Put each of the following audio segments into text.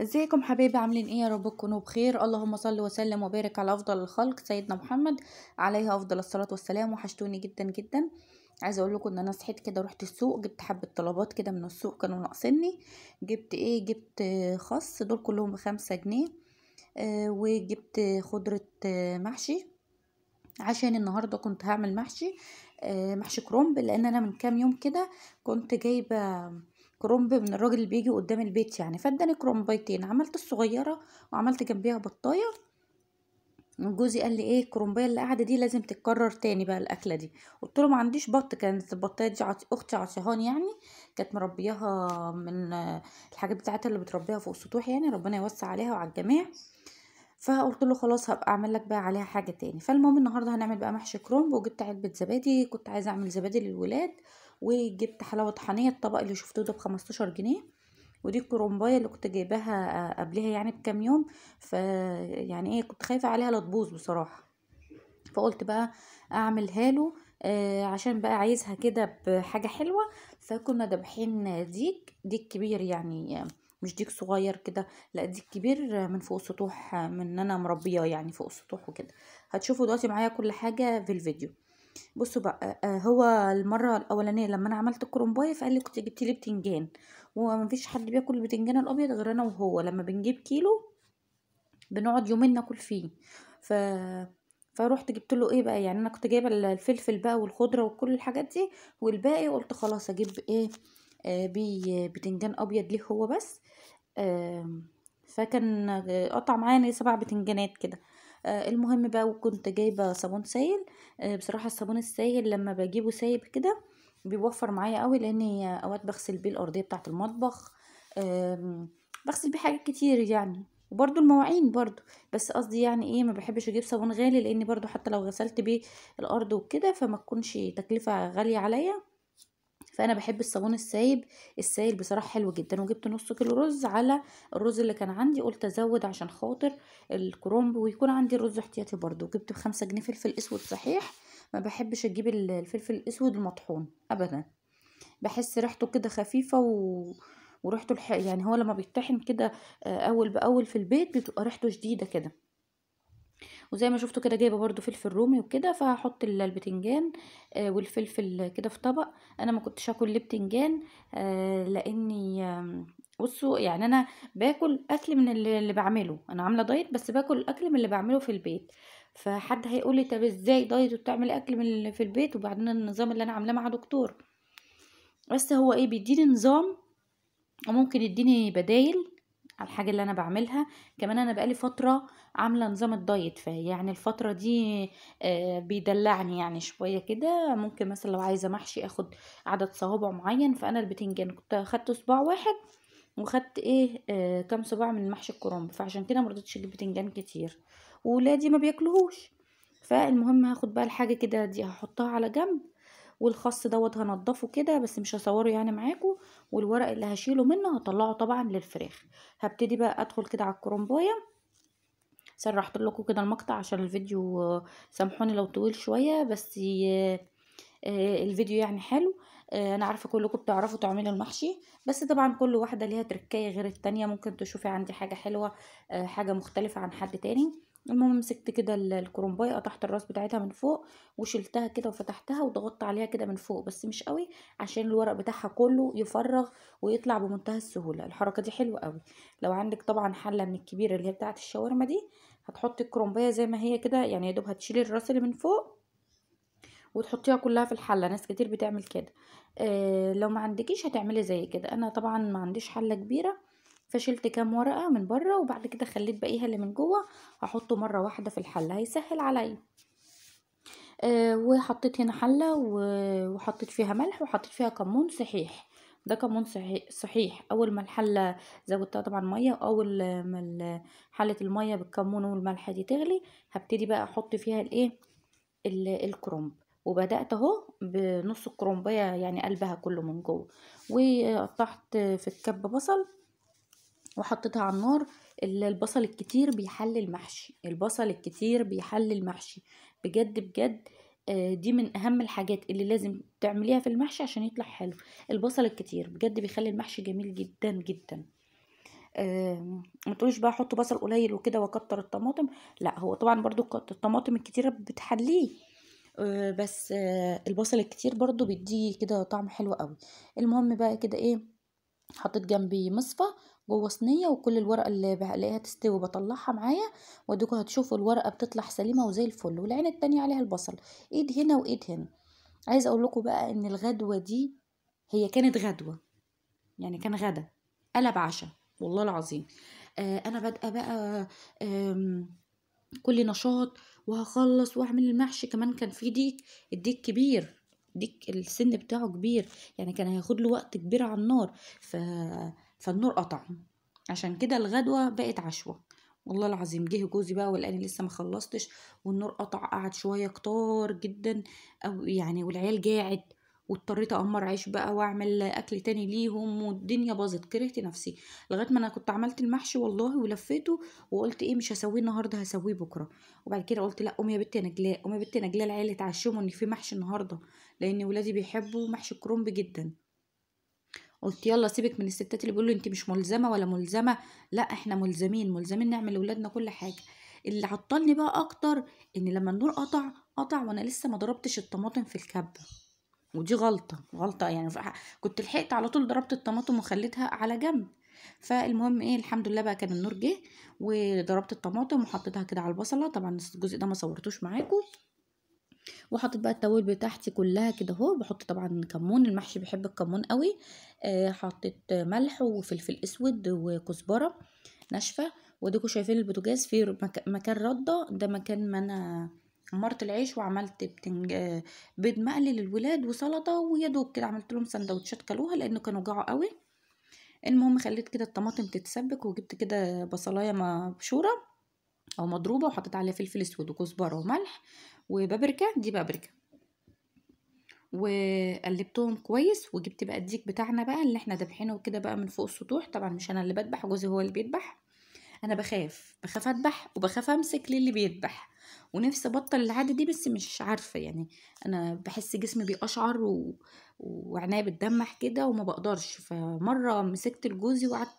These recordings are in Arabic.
ازيكم حبايبي؟ عاملين ايه؟ يا رب تكونوا بخير. اللهم صل وسلم وبارك على افضل الخلق سيدنا محمد عليه افضل الصلاه والسلام. وحشتوني جدا جدا. عايزه اقول لكم ان انا صحيت كده ورحت السوق، جبت حبه طلبات كده من السوق كانوا ناقصني. جبت ايه؟ جبت خس، دول كلهم ب5 جنيه. وجبت خضره محشي عشان النهارده كنت هعمل محشي كرنب، لان انا من كام يوم كده كنت جايبه كرنب من الراجل اللي بيجي قدام البيت، يعني فاداني كرنبيتين، عملت الصغيره وعملت جنبيها بطايه. جوزي قال لي ايه، الكرنبايه اللي قاعده دي لازم تتكرر تاني بقى الاكله دي. قلت له ما عنديش بط، كانت البطايه دي اختي عصيهان يعني، كانت مربياها من الحاجات بتاعتها اللي بتربيها فوق السطوح، يعني ربنا يوسع عليها وعلى الجميع. فقلت له خلاص هبقى اعمل لك بقى عليها حاجه تاني. فالمهم النهارده هنعمل بقى محشي كرنب، وجبت علبه زبادي، كنت عايزه اعمل زبادي للولاد. وجبت حلاوه طحينيه، الطبق اللي شفتوه ده ب15 جنيه. ودي الكرنبايه اللي كنت جايباها قبلها يعني بكام يوم. يعني ايه، كنت خايفه عليها لا تبوظ بصراحه. فقلت بقى اعملها له، عشان بقى عايزها كده بحاجة حلوة. فكنا دابحين ديك كبير يعني، مش ديك صغير كده، لا ديك كبير من فوق السطوح، من انا مربياه يعني فوق السطوح وكده. هتشوفوا دلوقتي معايا كل حاجة في الفيديو. بصوا بقى، هو المرة الأولانية لما أنا عملت الكرنباية فقال لي كنت جبت لي بتنجان، ومفيش حد بياكل البتنجان الأبيض غير أنا وهو. لما بنجيب كيلو بنقعد يومين ناكل فيه. ف فروحت جبت له ايه بقى، يعني انا كنت جايبه الفلفل بقى والخضره وكل الحاجات دي، والباقي قلت خلاص اجيب ايه، بتنجان ابيض ليه هو بس. فكان قطع معايا 7 بتنجانات كده. المهم بقى، وكنت جايبه صابون سائل. بصراحه الصابون السائل لما بجيبه سايب كده بيوفر معايا قوي، لاني اوقات بغسل بيه الارضيه بتاعه المطبخ. بغسل بيه حاجات كتير يعني، وبرضو المواعين برضو. بس قصدي يعني ايه، ما بحبش اجيب صابون غالي، لاني برضو حتى لو غسلت بيه الارض وكده فما تكونش تكلفة غالية عليا. فانا بحب الصابون السايل بصراحة حلو جدا. وجبت نص كيلو رز على الرز اللي كان عندي، قلت ازود عشان خاطر الكرنب ويكون عندي الرز احتياطي. برضو جبت ب5 جنيه فلفل اسود صحيح، ما بحبش اجيب الفلفل الاسود المطحون ابدا، بحس ريحته كده خفيفة وريحته يعني هو لما بيطحن كده اول باول في البيت بتبقى ريحته شديده كده. وزي ما شفتوا كده جايبه برضو فلفل رومي وكده، فهحط البتنجان والفلفل كده في طبق. انا ما كنتش هاكل ليه بتنجان، لاني بصوا يعني انا باكل اكل من اللي بعمله، انا عامله دايت بس باكل الاكل من اللي بعمله في البيت. فحد هيقولي طب ازاي دايت وبتعمل اكل من اللي في البيت؟ وبعدين النظام اللي انا عاملاه مع دكتور، بس هو ايه بيديني نظام وممكن يديني بدايل على الحاجة اللي انا بعملها. كمان انا بقالي فترة عاملة نظام الدايت، فيعني الفترة دي بيدلعني يعني شوية كده. ممكن مثلا لو عايزة محشي اخد عدد صوابع معين، فانا البتنجان كنت اخدت صباع واحد، وخدت ايه كام صباع من محشي الكرنب، فعشان كده مرضتش اجيب بتنجان كتير، وولادي ما بياكلوهوش. فالمهم هاخد بقى الحاجة كده دي هحطها على جنب، والخس دوت هنضفه كده بس مش هصوره يعني معاكم. والورق اللي هشيله منه هطلعه طبعا للفراخ. هبتدي بقى ادخل كده على الكرنبايه. سرحت لكم كده المقطع عشان الفيديو، سامحوني لو طويل شويه، بس الفيديو يعني حلو. انا عارفه كلكم بتعرفوا تعملوا المحشي، بس طبعا كل واحده ليها تركايه غير التانية، ممكن تشوفي عندي حاجه حلوه، حاجه مختلفه عن حد تاني. المهم مسكت كده الكرنبايه، قطعت الراس بتاعتها من فوق وشلتها كده وفتحتها وضغطت عليها كده من فوق بس مش قوي، عشان الورق بتاعها كله يفرغ ويطلع بمنتهى السهوله. الحركه دي حلوه قوي. لو عندك طبعا حله من الكبيره اللي هي بتاعه الشاورما دي، هتحطي الكرنبايه زي ما هي كده، يعني يا دوب هتشيلي الراس اللي من فوق وتحطيها كلها في الحله. ناس كتير بتعمل كده. لو ما عندكيش هتعملي زي كده. انا طبعا ما عنديش حله كبيره، فشلت كام ورقه من بره وبعد كده خليت بقيها اللي من جوه هحطه مره واحده في الحله، هيسهل عليا. وحطيت هنا حله وحطيت فيها ملح وحطيت فيها كمون صحيح. ده كمون صحيح. اول ما الحله زودتها طبعا ميه، اول ما حله الميه بالكمون والملح دي تغلي هبتدي بقى احط فيها الايه، الكرنب. وبدأت اهو بنص الكرنبايه يعني قلبها كله من جوه. وقطعت في الكب بصل وحطيتها على النار. البصل الكتير بيحلي المحشي، البصل الكتير بيحلي المحشي بجد بجد. دي من اهم الحاجات اللي لازم تعمليها في المحشي عشان يطلع حلو. البصل الكتير بجد بيخلي المحشي جميل جدا جدا. ما تقولوش بقى احط بصل قليل وكده واكتر الطماطم، لا هو طبعا برضو الطماطم الكتيره بتحليه، بس البصل الكتير برضو بيديه كده طعم حلو قوي. المهم بقى كده ايه، حطيت جنبي مصفى جوه صينيه، وكل الورقه اللي بلاقيها تستوي بطلعها معايا، واديكوا هتشوفوا الورقه بتطلع سليمه وزي الفل، والعين التانية عليها البصل، ايد هنا وايد هنا. عايزه اقول لكم بقى ان الغدوه دي هي كانت غدوه، يعني كان غدا قلب عشاء والله العظيم. انا بادئه بقى آم، كل نشاط، وهخلص واعمل المحشي. كمان كان في ديك، الديك كبير، ديك السن بتاعه كبير، يعني كان هياخد له وقت كبير على النار، فالنور قطع، عشان كده الغدوة بقت عشوة. والله العظيم جه جوزي بقى ولقاني لسه ما خلصتش، والنور قطع، قعد شوية كتار جدا، او يعني والعيال جاعت، واضطريت اقمر عيش بقى واعمل اكل تاني ليهم، والدنيا باظت، كرهت نفسي لغايه ما انا كنت عملت المحشي والله ولفيته، وقلت ايه مش هسويه النهارده هسويه بكره. وبعد كده قلت لا قومي يا بنتي يا نجلاء، قومي يا بنتي يا نجلاء، العيال اتعشموا ان في محشي النهارده، لان ولادي بيحبوا محشي الكرنب جدا. قلت يلا سيبك من الستات اللي بيقولوا انت مش ملزمه ولا ملزمه، لا احنا ملزمين، ملزمين نعمل لاولادنا كل حاجه. اللي عطلني بقى اكتر ان لما النور قطع وانا لسه ما ضربتش الطماطم في الكبه، ودي غلطه يعني. كنت لحقت على طول ضربت الطماطم وخليتها على جنب. فالمهم ايه، الحمد لله بقى كان النور جه، وضربت الطماطم وحطيتها كده على البصله، طبعا الجزء ده ما صورتوش معاكم. وحطيت بقى التوابل بتاعتي كلها كده اهو، بحط طبعا كمون، المحشي بيحب الكمون قوي. حطيت ملح وفلفل اسود وكزبره ناشفه. وديكوا شايفين البوتاجاز في مكان رده، ده مكان ما انا حمرت العيش وعملت بيض مقلي للولاد وسلطه، ويا دوب كده عملت لهم سندوتشات كلوها لانه كانوا جوعوا قوي. المهم خليت كده الطماطم تتسبك، وجبت كده بصلايه مبشوره او مضروبه، وحطيت عليها فلفل اسود وكزبره وملح وبابريكا، دي بابريكا، وقلبتهم كويس. وجبت بقى الديك بتاعنا بقى اللي احنا دبحينه كده بقى من فوق السطوح، طبعا مش انا اللي بدبح، جوزي هو اللي بيدبح. انا بخاف اذبح وبخاف امسك للي بيذبح، ونفسي ابطل العاده دي بس مش عارفه يعني. انا بحس جسمي بيقشعر وعناية بتدمح كده وما بقدرش. فمره مسكت لجوزي وقعدت،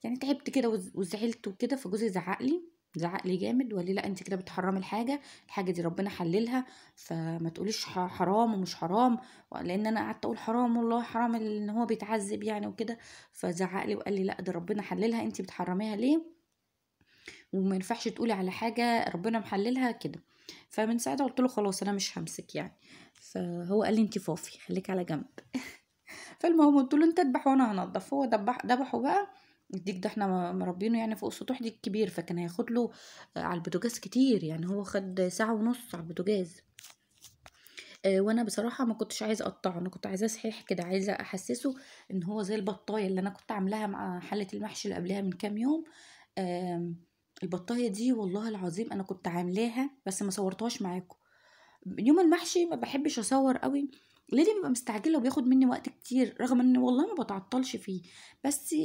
يعني تعبت كده وزعلت وكده، فجوزي زعق لي جامد وقال لي لا انت كده بتحرمي الحاجه دي ربنا حللها، فما تقوليش حرام ومش حرام، لان انا قعدت اقول حرام والله حرام ان هو بيتعذب يعني وكده. فزعق لي وقال لي لا ده ربنا حللها، انت بتحرميها ليه، وما ينفعش تقولي على حاجه ربنا محللها كده. فمن ساعتها قلت له خلاص انا مش همسك يعني. فهو قال لي انت فافي خليك على جنب. فالمهم قلت له انت اذبح وانا هنضف. هو ذبحه بقى. الديك ده احنا مربينه يعني فوق السطوح، ديك كبير، فكان هياخد له على البوتاجاز كتير، يعني هو خد ساعة ونص على البوتاجاز. وانا بصراحة ما كنتش عايزة اقطعه، انا كنت عايزاه صحيح كده، عايزة احسسه ان هو زي البطاية اللي انا كنت عاملاها مع حلة المحشي اللي قبلها من كام يوم. آم، البطاية دي والله العظيم انا كنت عاملاها بس ما صورتهاش معاكم. يوم المحشي ما بحبش اصور قوي، ليه ببقى مستعجله وبياخد مني وقت كتير، رغم ان والله ما بتعطلش فيه، بس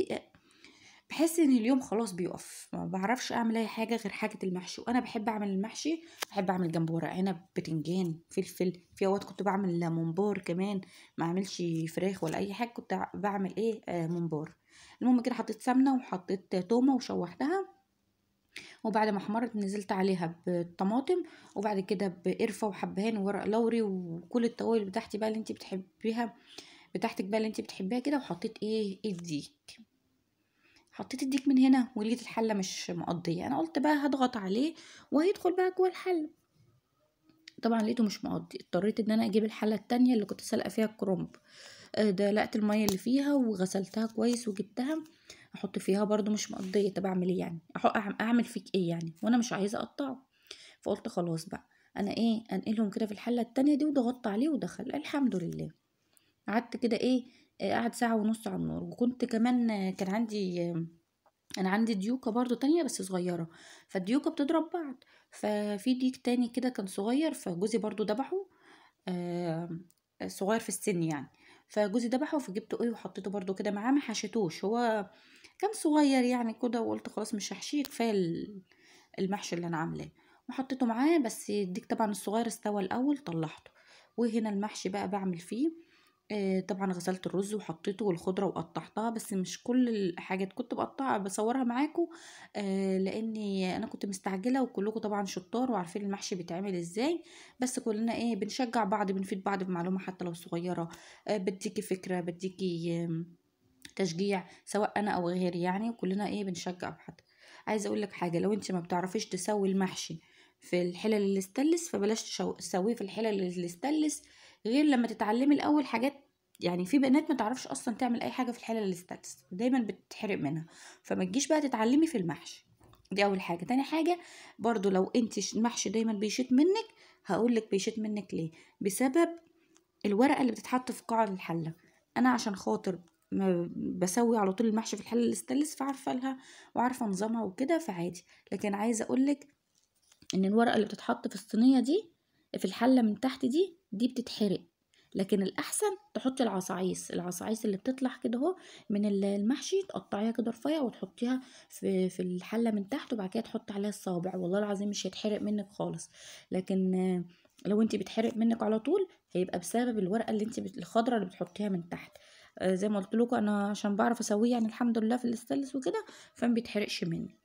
بحس ان اليوم خلاص بيقف، ما بعرفش اعمل اي حاجه غير حاجه المحشي. وانا بحب اعمل المحشي، بحب اعمل جنبه ورق عنب بتنجان فلفل، في اوقات كنت بعمل ممبار كمان، ما اعملش فراخ ولا اي حاجه، كنت بعمل ايه ممبار. المهم كده حطيت سمنه وحطيت تومه وشوحتها، وبعد ما حمرت نزلت عليها بالطماطم، وبعد كده بقرفه وحبهان وورق لوري وكل التوابل بتاعتي بقى اللي انت بتحبيها، بتاعتك بقى اللي انت بتحبيها كده. وحطيت ايه الديك، حطيت الديك من هنا، ولقيت الحله مش مقضيه، انا قلت بقى هضغط عليه وهيدخل بقى جوه الحله، طبعا لقيته مش مقضي، اضطريت ان انا اجيب الحله التانية اللي كنت سلقه فيها الكرنب. دلقت الميه اللي فيها وغسلتها كويس وجبتها، احط فيها برضو مش مقضيه، طب اعمل ايه يعني، اعمل فيك ايه يعني وانا مش عايزه اقطعه. فقلت خلاص بقى انا ايه انقلهم كده في الحله التانية دي، وضغطت عليه ودخل الحمد لله. قعدت كده ايه، قعد ساعه ونص على النار. وكنت كمان كان عندي انا عندي ديوكه برضو تانية بس صغيره، فالديوكه بتضرب بعض، ففي ديك تاني كده كان صغير، فجوزي برضو ذبحه، آه صغير في السن يعني. فجوزي ذبحه فجبته ايه وحطيته برضو كده معاه، ما حشيتوش، هو كان صغير يعني كده، وقلت خلاص مش هحشيه، كفايه المحشي اللي انا عاملاه، وحطيته معاه. بس الديك طبعا الصغير استوى الاول طلعته. وهنا المحشي بقى بعمل فيه طبعا غسلت الرز وحطيته والخضرة وقطعتها، بس مش كل الحاجات كنت بقطعها بصورها معاكم، لاني انا كنت مستعجلة، وكلكم طبعا شطار وعارفين المحشي بيتعمل ازاي. بس كلنا بنشجع بعض، بنفيد بعض بمعلومة حتى لو صغيرة. بديكي فكرة، بديكي تشجيع، سواء انا او غيري يعني، وكلنا بنشجع بعض. عايزه اقول لك حاجه، لو انت ما بتعرفيش تسوي المحشي في الحلل اللي استلس، فبلاش تسويه في الحلل اللي استلس، غير لما تتعلمي الاول حاجات. يعني في بنات ما تعرفش اصلا تعمل اي حاجه في الحلل اللي استلس، دايما بتتحرق منها. فما تجيش بقى تتعلمي في المحشي. دي اول حاجه. تاني حاجه، برضو لو انت المحشي دايما بيشيط منك، هقول لك بيشيط منك ليه. بسبب الورقه اللي بتتحط في قاع الحله. انا عشان خاطر ما بسوي على طول المحشي في الحله الاستانلس، فعارفه لها وعارفه نظامها وكده، فعادي. لكن عايزه اقولك ان الورقه اللي بتتحط في الصينيه دي، في الحله من تحت دي بتتحرق. لكن الاحسن تحطي العصايص اللي بتطلع كده اهو من المحشي، تقطعيها كده رفيع وتحطيها في الحله من تحت، وبعد كده تحطي عليها الصابع، والله العظيم مش هيتحرق منك خالص. لكن لو انت بتحرق منك على طول، هيبقى بسبب الورقه اللي انت الخضره اللي بتحطيها من تحت. زي ما قلت لكم، انا عشان بعرف اسويه يعني الحمد لله في الاستانلس وكده، فما بيتحرقش مني.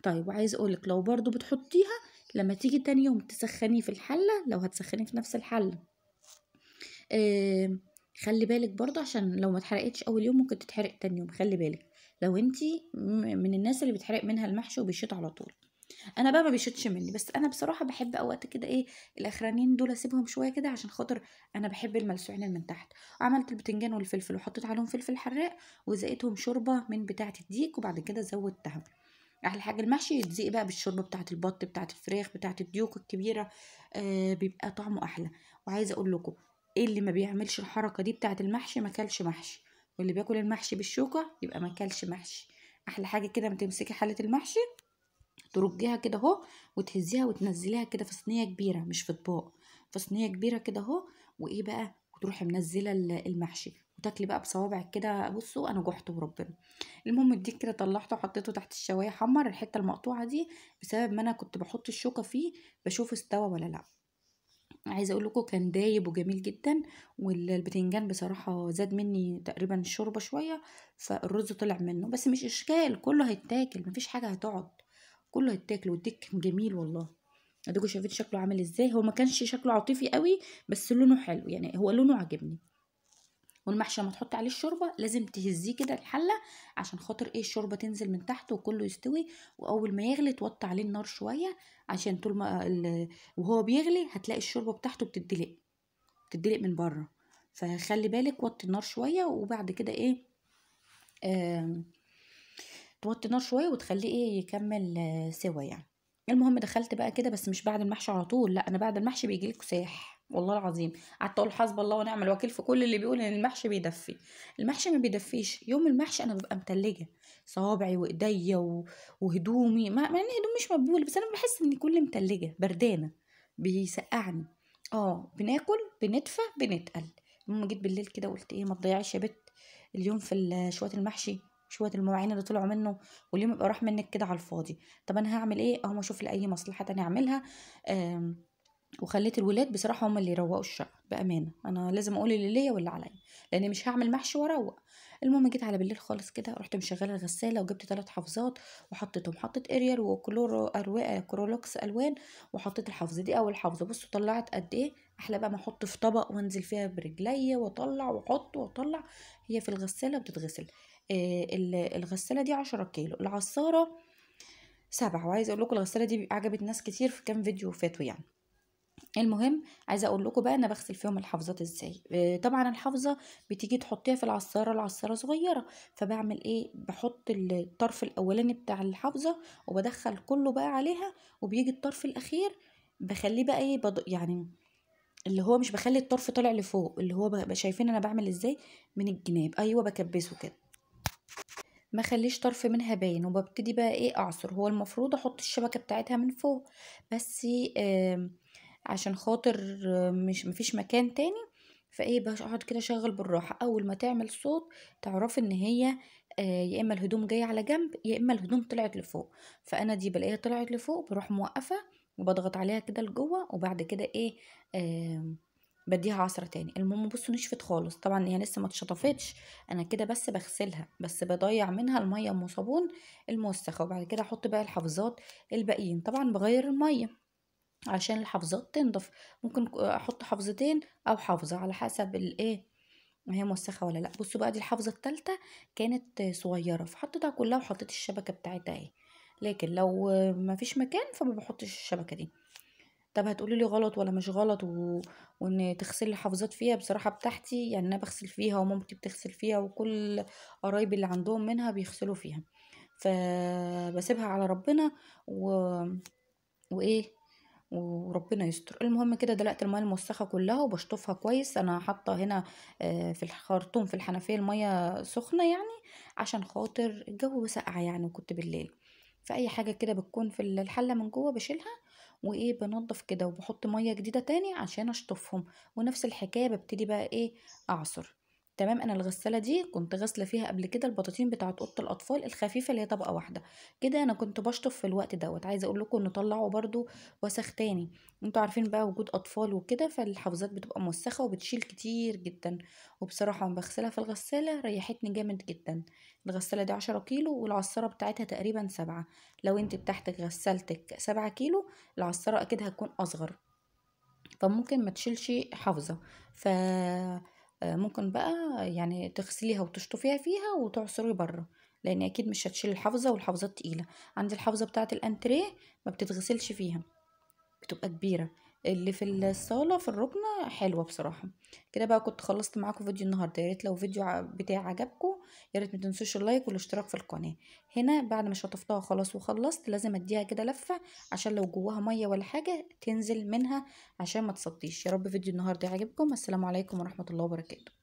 طيب، وعايز اقولك لو برضو بتحطيها، لما تيجي تاني يوم تسخنيه في الحلة، لو هتسخنيه في نفس الحلة، آه خلي بالك برضو، عشان لو ما اتحرقتش اول يوم ممكن تتحرق تاني يوم. خلي بالك لو انتي من الناس اللي بتحرق منها المحشي وبيشيط على طول. انا بقى ما بيشيطش مني، بس انا بصراحه بحب اوقات كده الاخرانيين دول اسيبهم شويه كده، عشان خاطر انا بحب الملسوعين اللي من تحت. عملت البتنجان والفلفل وحطيت عليهم فلفل حراق، وزقيتهم شوربه من بتاعه الديك، وبعد كده زودتها. احلى حاجه المحشي يتزق بقى بالشوربه بتاعه البط، بتاعه الفراخ، بتاعه الديوك الكبيره. بيبقى طعمه احلى. وعايزه اقول لكم، ايه اللي ما بيعملش الحركه دي بتاعه المحشي ما كلش محشي. واللي بياكل المحشي بالشوكه يبقى ما كلش محشي. احلى حاجه كده، ما تمسكي حله المحشي، ترجيها كده اهو، وتهزيها وتنزليها كده في صينيه كبيره، مش في اطباق، في صينيه كبيره كده اهو. بقى، وتروحي منزله المحشي، وتاكلي بقى بصوابعك كده. بصوا انا جحت وربنا. المهم الديك كده طلعته وحطيته تحت الشوايه، حمر الحته المقطوعه دي، بسبب ما انا كنت بحط الشوكه فيه بشوف استوى ولا لا. عايزه اقول لكم كان دايب وجميل جدا. والبتنجان بصراحه زاد مني تقريبا الشوربه شويه، فالرز طلع منه، بس مش اشكال، كله هيتاكل، مفيش حاجه هتقعد، كله هيتاكل. والديك كان جميل والله. اديكوا شايفين شكله عامل ازاي. هو ما كانش شكله عاطفي قوي، بس لونه حلو يعني، هو لونه عجبني. والمحشي لما تحط عليه الشوربه لازم تهزيه كده الحله، عشان خاطر الشوربه تنزل من تحت وكله يستوي. واول ما يغلي توطي عليه النار شويه، عشان طول ما وهو بيغلي هتلاقي الشوربه بتاعته بتدلق من بره. فخلي بالك، وطي النار شويه، وبعد كده آم، توطي النار شويه وتخليه يكمل سوا يعني. المهم دخلت بقى كده، بس مش بعد المحشي على طول، لا، انا بعد المحشي بيجيلي كساح والله العظيم. قعدت اقول حسب الله ونعم الوكيل في كل اللي بيقول ان المحشي بيدفي. المحشي ما بيدفيش. يوم المحشي انا ببقى متلجه، صوابعي وايديا وهدومي، مع ان هدومي مش مبلوله، بس انا بحس اني كل متلجه بردانه، بيسقعني. بناكل، بندفى، بنتقل. المهم جيت بالليل كده قلت ما تضيعيش يا بت اليوم في شويه المحشي، شويه المواعين اللي طلعوا منه، واليوم يبقى راح منك كده على الفاضي. طب انا هعمل ايه؟ اهو اشوف لي اي مصلحه تانية اعملها. وخليت الولاد بصراحه هم اللي يروقوا الشقه. بامانه انا لازم اقول اللي ليا واللي عليا، لاني مش هعمل محشي واروق. المهم جيت على بالليل خالص كده، رحت مشغله الغساله وجبت 3 حفاظات وحطيتهم، حطيت اريال وكلورو أرواق كرولوكس الوان، وحطيت الحفظه دي. اول حفظه بصوا طلعت قد ايه احلى بقى، ما احط في طبق وانزل فيها برجليا واطلع واحط واطلع. هي في الغساله بتتغسل. الغساله دي 10 كيلو، العصاره 7. وعايزه اقول لكم الغساله دي عجبت ناس كتير في كام فيديو فاتوا يعني. المهم عايزه اقول لكم بقى انا بغسل فيهم الحفظات ازاي. طبعا الحفظه بتيجي تحطيها في العصاره صغيره، فبعمل بحط الطرف الاولاني بتاع الحفظه وبدخل كله بقى عليها، وبيجي الطرف الاخير بخليه بقى يعني اللي هو مش بخلي الطرف طالع لفوق، اللي هو بقى شايفين انا بعمل ازاي من الجناب. ايوه بكبسه كده، ما خليش طرف منها باين، وببتدي بقى اعصر. هو المفروض احط الشبكه بتاعتها من فوق، بس عشان خاطر مش مفيش مكان تاني. بقعد كده اشغل بالراحه. اول ما تعمل صوت تعرفي ان هي يا اما الهدوم جايه على جنب، يا اما الهدوم طلعت لفوق. فانا دي بلاقيها طلعت لفوق، بروح موقفه وبضغط عليها كده لجوه، وبعد كده بديها عصرة تاني. المهم بصوا نشفت خالص، طبعا هي لسه ما اتشطفتش، انا كده بس بغسلها، بس بضيع منها الميه ام صابون الموسخه. وبعد كده احط بقى الحافظات الباقيين، طبعا بغير الميه عشان الحافظات تنضف. ممكن احط حافظتين او حافظه على حسب الايه، ما هي موسخه ولا لا. بصوا بقى دي الحافظه التالتة كانت صغيره، فحطيتها كلها وحطيت الشبكه بتاعتها اهي. لكن لو ما فيش مكان فما بحطش الشبكه دي. طب هتقولي لي غلط ولا مش غلط وان تغسلي الحافظات فيها؟ بصراحه بتاعتي يعني انا بغسل فيها ومامتي بتغسل فيها وكل قرايبي اللي عندهم منها بيغسلوا فيها، فبسيبها على ربنا و... وايه وربنا يستر. المهم كده دلقت الميه الموسخه كلها وبشطفها كويس. انا حاطه هنا في الخرطوم في الحنفيه الميه سخنه يعني، عشان خاطر الجو ساقع يعني، وكنت بالليل. فاي حاجه كده بتكون في الحله من جوه بشيلها، وايه بنضف كده وبحط ميه جديده تاني عشان اشطفهم. ونفس الحكايه ببتدي بقى ايه اعصر. تمام. انا الغساله دي كنت غاسله فيها قبل كده البطاطين بتاعه اوضه الاطفال الخفيفه اللي هي طبقه واحده كده. انا كنت بشطف في الوقت دوت. عايزه اقول لكم ان طلعوا برضو وسخ تاني. انتوا عارفين بقى وجود اطفال وكده، فالحافظات بتبقى موسخه وبتشيل كتير جدا. وبصراحه لما بغسلها في الغساله ريحتني جامد جدا. الغساله دي 10 كيلو، والعصاره بتاعتها تقريبا 7. لو انت بتاعتك غسالتك 7 كيلو، العصاره اكيد هتكون اصغر، فممكن ما تشيلش حافظه. ف ممكن بقى يعني تغسليها وتشطفيها فيها وتعصري بره، لان اكيد مش هتشيل الحافظه، والحافظات تقيله. عندي الحافظه بتاعه الانتريه ما بتتغسلش فيها، بتبقى كبيرة. اللي في الصالة في الركنة حلوة بصراحة. كده بقى كنت خلصت معاكم فيديو النهاردة. يا ريت لو فيديو بتاعي عجبكم، يا ريت ما تنسوش اللايك والاشتراك في القناة. هنا بعد ما شطفتها خلاص وخلصت، لازم اديها كده لفة عشان لو جواها مية ولا حاجة تنزل منها عشان ما تصديش. يا رب فيديو النهاردة يعجبكم. السلام عليكم ورحمة الله وبركاته.